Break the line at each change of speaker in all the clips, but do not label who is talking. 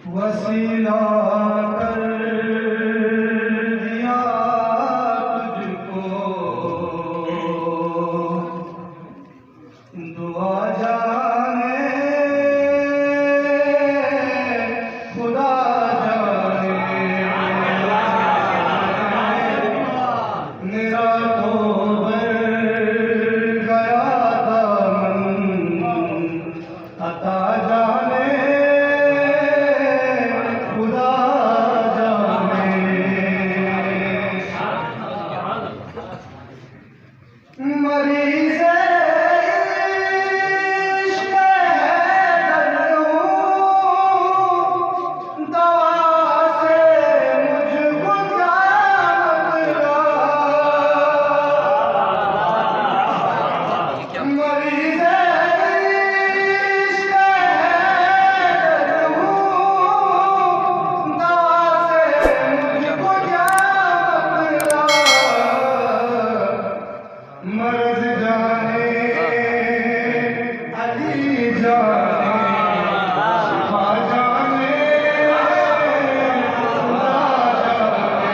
वसीला कर दिया तुझको, दुआ जाने खुदा जाने, मेरा तो भर गया दामन, अता जाने खुदा जाने। मरीज़ इश्क़ है दर्दों, दवा से मुझको क्या मतलब, मरीज़ इश्क़ है दर्दों, दवा से मुझको क्या मतलब, मर्ज़ जाने अली जाने, शिफा जाने खुदा जाने।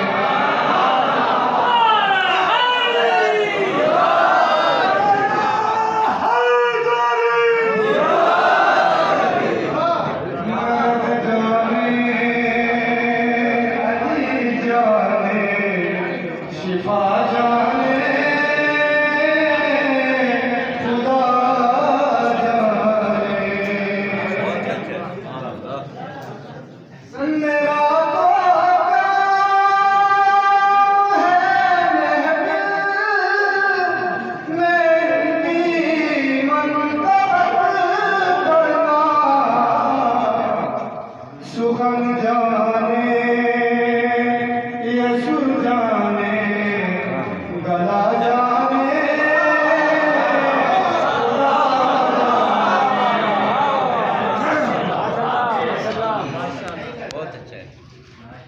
मर्ज़ जाने अली जाने, शिफा जाने खुदा जाने। मेरा तो काम है महफिल में इनकी मंतबत पढ़ना, सुगम जाने ये सुर जाने, गला जाने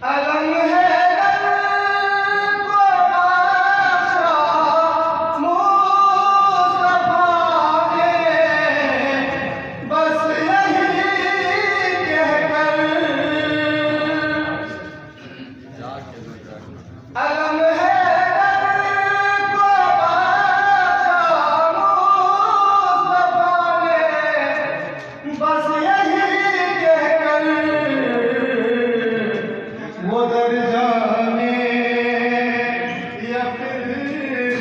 अलम है दर को बादशाह मुस्तफा ने, बस यही कहकर, अलम है दर को बादशाह मुस्तफा ने, बस यही कहकर वो दर जाने या फिर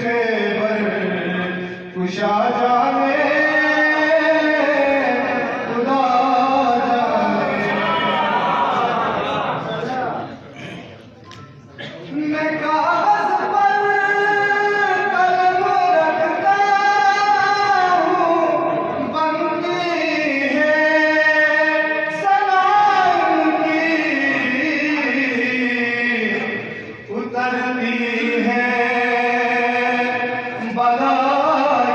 खैबर कुशा जाने खुदा जाने। मैं कागज पर कलम रखता हूँ, बनती है सलाम की, उतरती है बला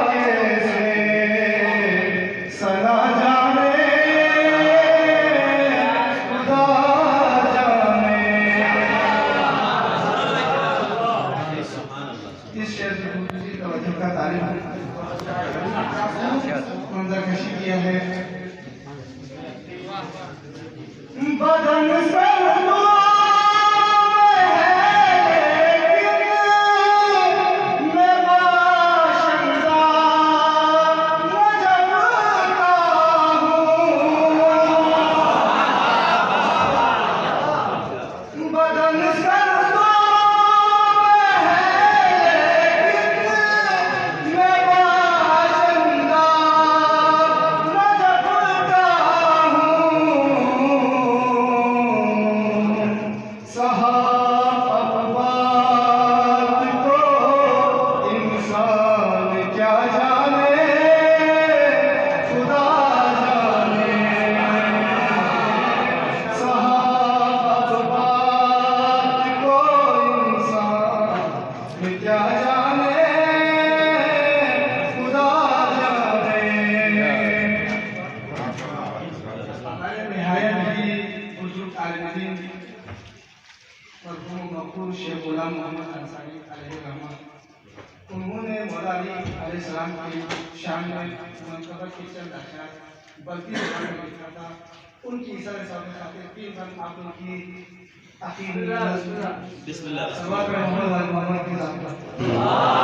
कैसे सना जाने खुदा जाने। इस शेर से दूसरी तवज्जो का तारीफ मंजरकशी किया है। बदन सर्दों शेख गुलाम मोहम्मद अंसारी अलैहिर्रहमत, उन्होंने मौला अली अलैहिस्सलाम की शान में मनक़बत की चंद अशआर बल्कि में लिखा था। उनकी सारे सामने आते तीन सन आप लोग की ताकीद
बिस्मिल्लाह
सवाल पे मोहम्मद की जात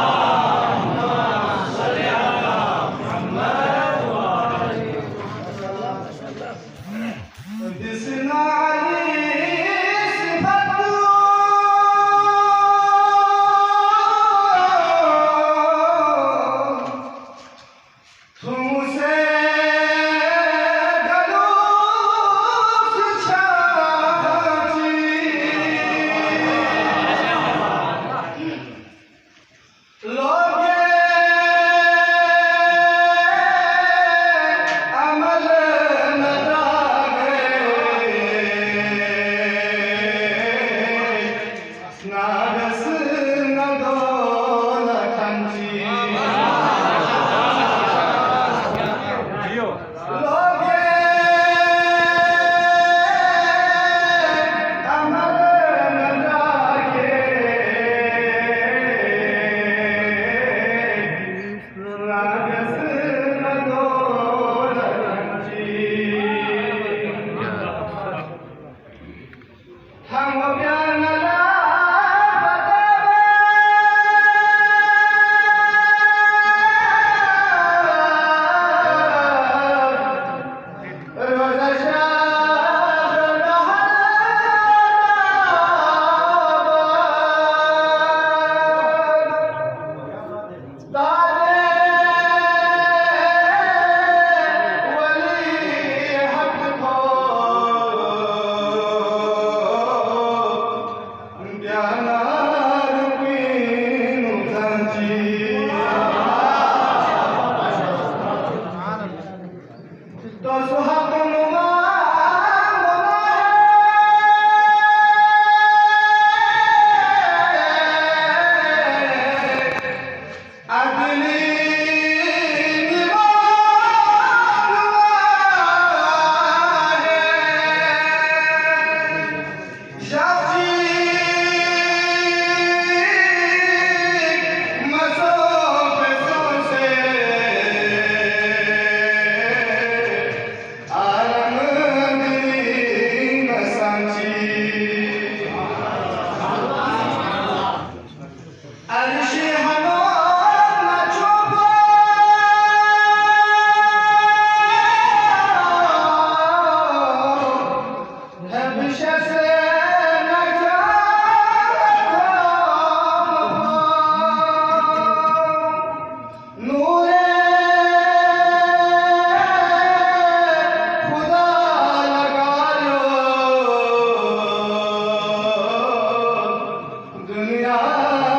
दुनिया